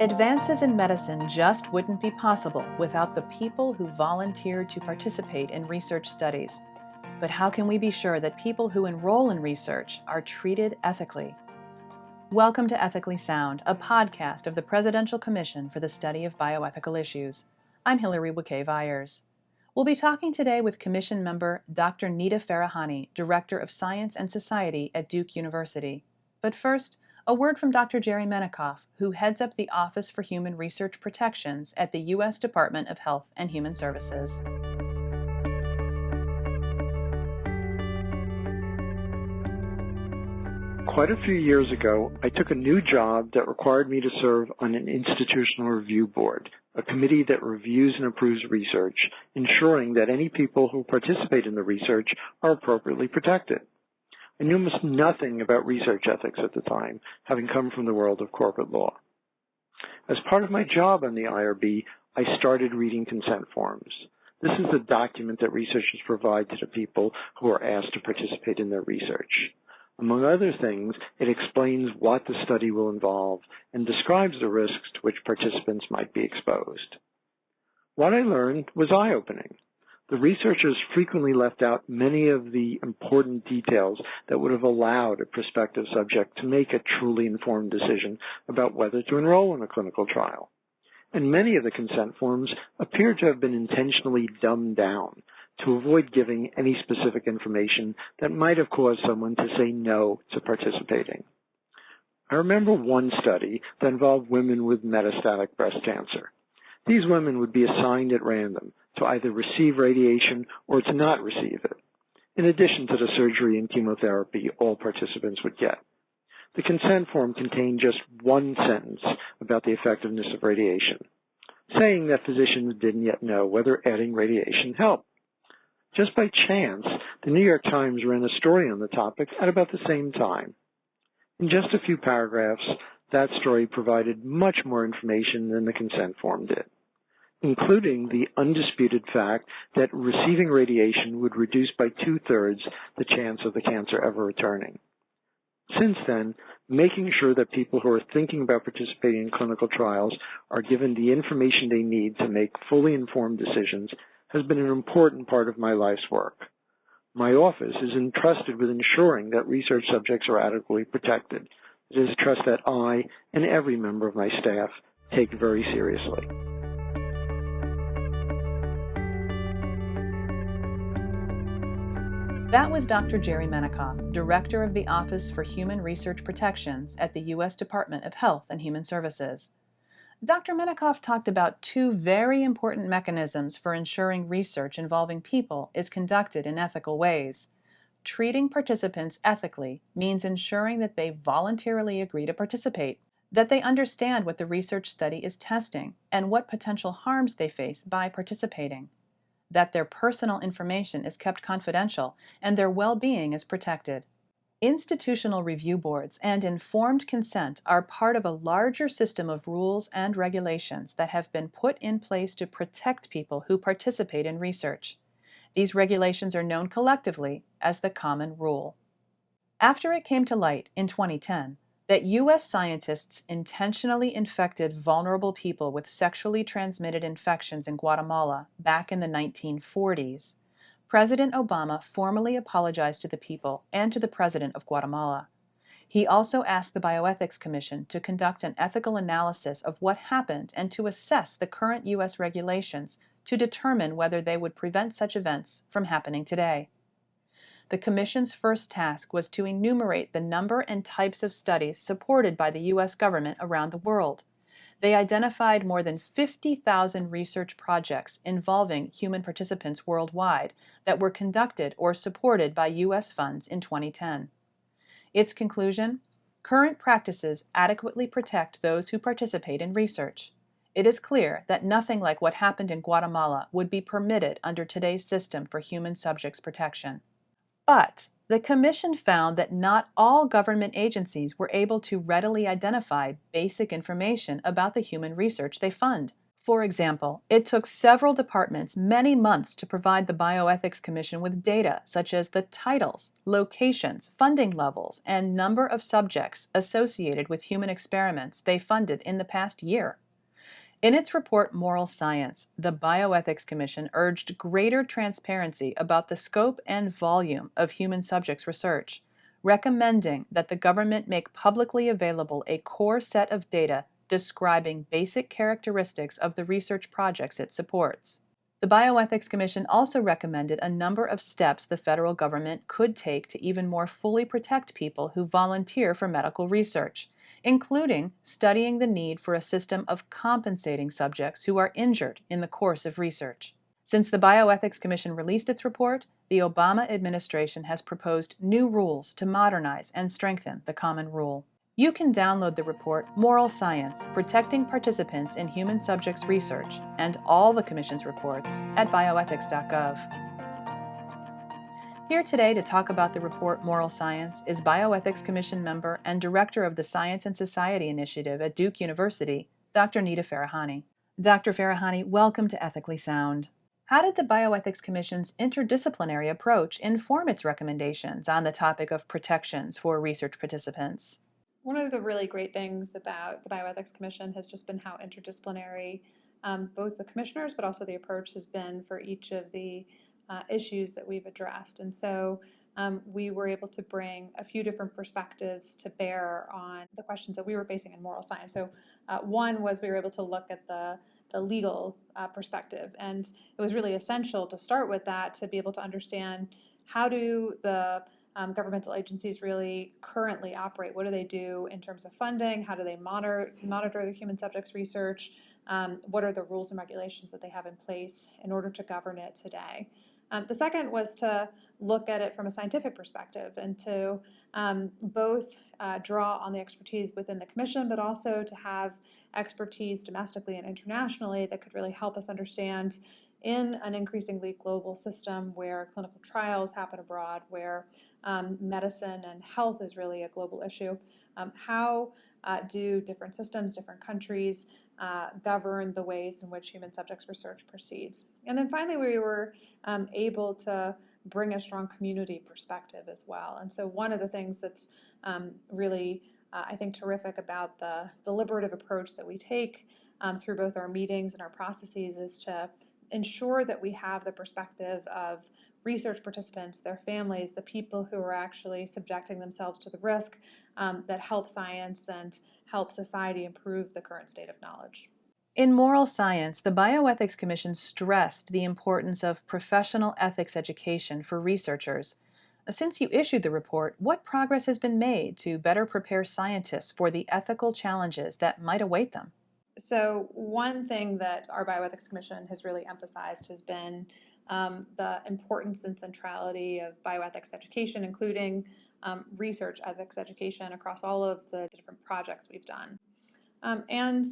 Advances in medicine just wouldn't be possible without the people who volunteered to participate in research studies. But how can we be sure that people who enroll in research are treated ethically? Welcome to Ethically Sound, a podcast of the Presidential Commission for the Study of Bioethical Issues. I'm Hillary Wicai Viers. We'll be talking today with Commission member Dr. Nita Farahany, Director of Science and Society at Duke University. But first, a word from Dr. Jerry Menikoff, who heads up the Office for Human Research Protections at the U.S. Department of Health and Human Services. Quite a few years ago, I took a new job that required me to serve on an institutional review board, a committee that reviews and approves research, ensuring that any people who participate in the research are appropriately protected. I knew almost nothing about research ethics at the time, having come from the world of corporate law. As part of my job on the IRB, I started reading consent forms. This is the document that researchers provide to the people who are asked to participate in their research. Among other things, it explains what the study will involve and describes the risks to which participants might be exposed. What I learned was eye-opening. The researchers frequently left out many of the important details that would have allowed a prospective subject to make a truly informed decision about whether to enroll in a clinical trial. And many of the consent forms appear to have been intentionally dumbed down to avoid giving any specific information that might have caused someone to say no to participating. I remember one study that involved women with metastatic breast cancer. These women would be assigned at random to either receive radiation or to not receive it, in addition to the surgery and chemotherapy all participants would get. The consent form contained just one sentence about the effectiveness of radiation, saying that physicians didn't yet know whether adding radiation helped. Just by chance, the New York Times ran a story on the topic at about the same time. In just a few paragraphs, that story provided much more information than the consent form did, including the undisputed fact that receiving radiation would reduce by 2/3 the chance of the cancer ever returning. Since then, making sure that people who are thinking about participating in clinical trials are given the information they need to make fully informed decisions has been an important part of my life's work. My office is entrusted with ensuring that research subjects are adequately protected. It is a trust that I and every member of my staff take very seriously. That was Dr. Jerry Menikoff, Director of the Office for Human Research Protections at the U.S. Department of Health and Human Services. Dr. Menikoff talked about two very important mechanisms for ensuring research involving people is conducted in ethical ways. Treating participants ethically means ensuring that they voluntarily agree to participate, that they understand what the research study is testing and what potential harms they face by participating, that their personal information is kept confidential and their well-being is protected. Institutional review boards and informed consent are part of a larger system of rules and regulations that have been put in place to protect people who participate in research. These regulations are known collectively as the Common Rule. After it came to light in 2010 that U.S. scientists intentionally infected vulnerable people with sexually transmitted infections in Guatemala back in the 1940s, President Obama formally apologized to the people and to the president of Guatemala. He also asked the Bioethics Commission to conduct an ethical analysis of what happened and to assess the current U.S. regulations to determine whether they would prevent such events from happening today. The Commission's first task was to enumerate the number and types of studies supported by the U.S. government around the world. They identified more than 50,000 research projects involving human participants worldwide that were conducted or supported by U.S. funds in 2010. Its conclusion: current practices adequately protect those who participate in research. It is clear that nothing like what happened in Guatemala would be permitted under today's system for human subjects protection. But the Commission found that not all government agencies were able to readily identify basic information about the human research they fund. For example, it took several departments many months to provide the Bioethics Commission with data such as the titles, locations, funding levels, and number of subjects associated with human experiments they funded in the past year. In its report Moral Science, the Bioethics Commission urged greater transparency about the scope and volume of human subjects research, recommending that the government make publicly available a core set of data describing basic characteristics of the research projects it supports. The Bioethics Commission also recommended a number of steps the federal government could take to even more fully protect people who volunteer for medical research, including studying the need for a system of compensating subjects who are injured in the course of research. Since the Bioethics Commission released its report, the Obama administration has proposed new rules to modernize and strengthen the Common Rule. You can download the report Moral Science, Protecting Participants in Human Subjects Research, and all the Commission's reports at bioethics.gov. Here today to talk about the report Moral Science is Bioethics Commission member and director of the Science and Society Initiative at Duke University, Dr. Nita Farahany. Dr. Farahany, welcome to Ethically Sound. How did the Bioethics Commission's interdisciplinary approach inform its recommendations on the topic of protections for research participants? One of the really great things about the Bioethics Commission has just been how interdisciplinary both the commissioners but also the approach has been for each of the issues that we've addressed. And so we were able to bring a few different perspectives to bear on the questions that we were facing in moral science. So one was we were able to look at the legal perspective, and it was really essential to start with that to be able to understand how do the governmental agencies really currently operate? What do they do in terms of funding? How do they monitor the human subjects research? What are the rules and regulations that they have in place in order to govern it today? The second was to look at it from a scientific perspective and to both draw on the expertise within the Commission, but also to have expertise domestically and internationally that could really help us understand in an increasingly global system where clinical trials happen abroad, where medicine and health is really a global issue, how do different systems, different countries govern the ways in which human subjects research proceeds? And then finally, we were able to bring a strong community perspective as well. And so one of the things that's really, I think, terrific about the deliberative approach that we take through both our meetings and our processes is to ensure that we have the perspective of research participants, their families, the people who are actually subjecting themselves to the risk that help science and help society improve the current state of knowledge. In Moral Science, the Bioethics Commission stressed the importance of professional ethics education for researchers. Since you issued the report, what progress has been made to better prepare scientists for the ethical challenges that might await them? So one thing that our Bioethics Commission has really emphasized has been the importance and centrality of bioethics education, including research ethics education across all of the different projects we've done. And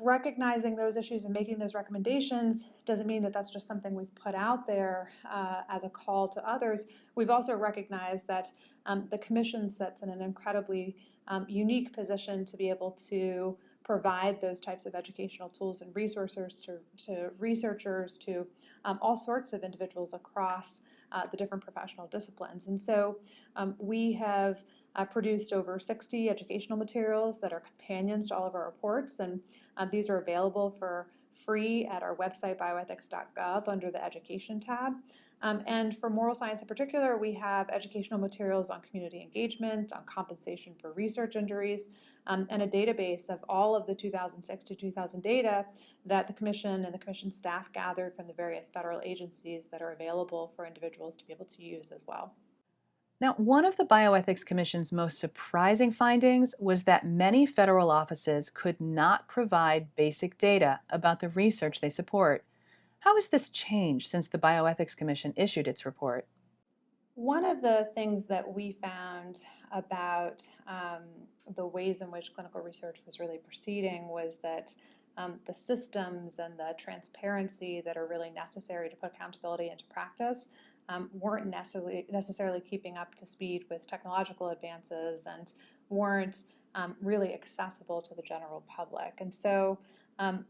recognizing those issues and making those recommendations doesn't mean that that's just something we've put out there as a call to others. We've also recognized that the Commission sits in an incredibly unique position to be able to provide those types of educational tools and resources to researchers, to all sorts of individuals across the different professional disciplines. And so we have produced over 60 educational materials that are companions to all of our reports, and these are available for free at our website, bioethics.gov, under the Education tab. And for moral science in particular, we have educational materials on community engagement, on compensation for research injuries, and a database of all of the 2006 to 2000 data that the Commission and the Commission staff gathered from the various federal agencies that are available for individuals to be able to use as well. Now, one of the Bioethics Commission's most surprising findings was that many federal offices could not provide basic data about the research they support. How has this changed since the Bioethics Commission issued its report? One of the things that we found about the ways in which clinical research was really proceeding was that the systems and the transparency that are really necessary to put accountability into practice weren't necessarily keeping up to speed with technological advances and weren't really accessible to the general public. And so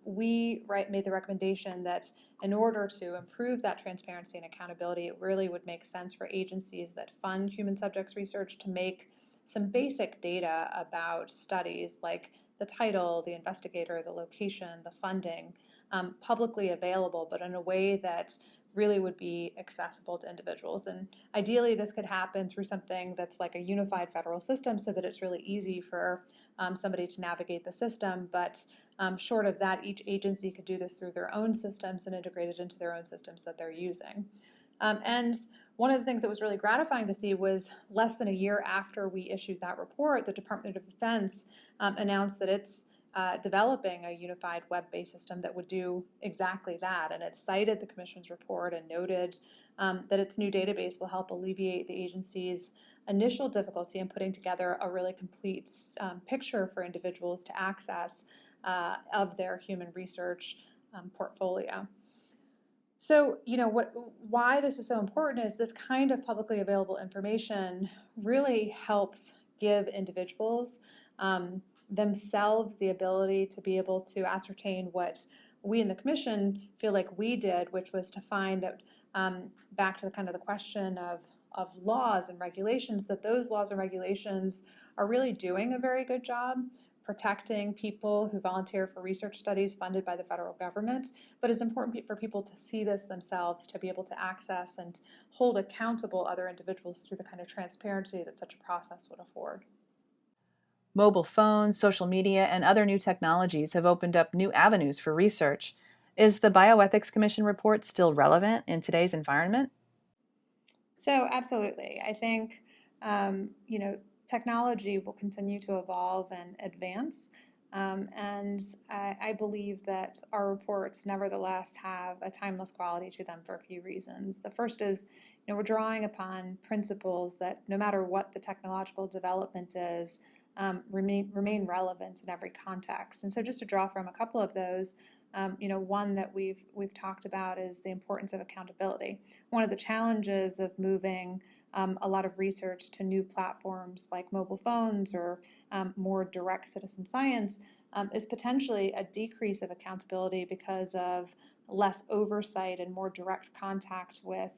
we made the recommendation that in order to improve that transparency and accountability, it really would make sense for agencies that fund human subjects research to make some basic data about studies, like the title, the investigator, the location, the funding, publicly available, but in a way that really would be accessible to individuals. And ideally, this could happen through something that's like a unified federal system so that it's really easy for somebody to navigate the system. But short of that, each agency could do this through their own systems and integrate it into their own systems that they're using. And one of the things that was really gratifying to see was less than a year after we issued that report, the Department of Defense announced that it's developing a unified web-based system that would do exactly that. And it cited the Commission's report and noted that its new database will help alleviate the agency's initial difficulty in putting together a really complete picture for individuals to access of their human research portfolio. So, why this is so important is this kind of publicly available information really helps give individuals themselves the ability to be able to ascertain what we in the Commission feel like we did, which was to find that, back to the question of laws and regulations, that those laws and regulations are really doing a very good job protecting people who volunteer for research studies funded by the federal government, but it's important for people to see this themselves, to be able to access and hold accountable other individuals through the kind of transparency that such a process would afford. Mobile phones, social media, and other new technologies have opened up new avenues for research. Is the Bioethics Commission report still relevant in today's environment? So absolutely. I think, technology will continue to evolve and advance. And I believe that our reports nevertheless have a timeless quality to them for a few reasons. The first is, we're drawing upon principles that no matter what the technological development is, remain relevant in every context. And so just to draw from a couple of those, one that we've talked about is the importance of accountability. One of the challenges of moving a lot of research to new platforms like mobile phones or more direct citizen science is potentially a decrease of accountability because of less oversight and more direct contact with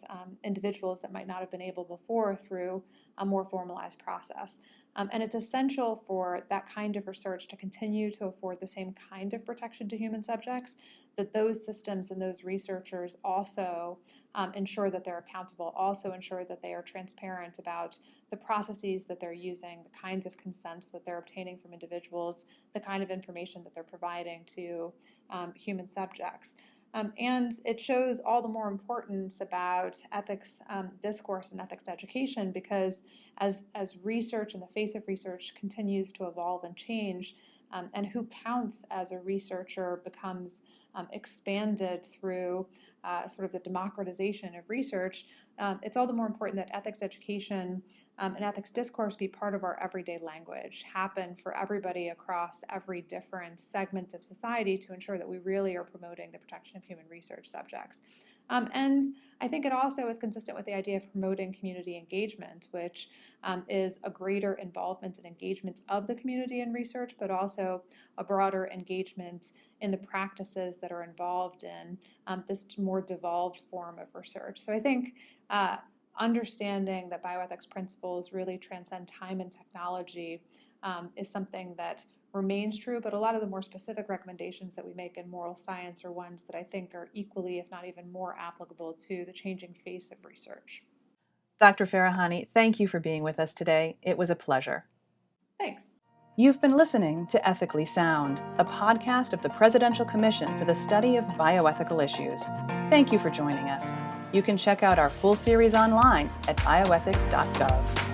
individuals that might not have been able before through a more formalized process. And it's essential for that kind of research to continue to afford the same kind of protection to human subjects, that those systems and those researchers also ensure that they're accountable, also ensure that they are transparent about the processes that they're using, the kinds of consents that they're obtaining from individuals, the kind of information that they're providing to human subjects. And it shows all the more importance about ethics discourse and ethics education, because as research and the face of research continues to evolve and change, and who counts as a researcher becomes expanded through sort of the democratization of research, it's all the more important that ethics education and ethics discourse be part of our everyday language, happen for everybody across every different segment of society to ensure that we really are promoting the protection of human research subjects. And I think it also is consistent with the idea of promoting community engagement, which is a greater involvement and engagement of the community in research, but also a broader engagement in the practices that are involved in this more devolved form of research. So I think understanding that bioethics principles really transcend time and technology is something that remains true, but a lot of the more specific recommendations that we make in moral science are ones that I think are equally, if not even more, applicable to the changing face of research. Dr. Farahany, thank you for being with us today. It was a pleasure. Thanks. You've been listening to Ethically Sound, a podcast of the Presidential Commission for the Study of Bioethical Issues. Thank you for joining us. You can check out our full series online at bioethics.gov.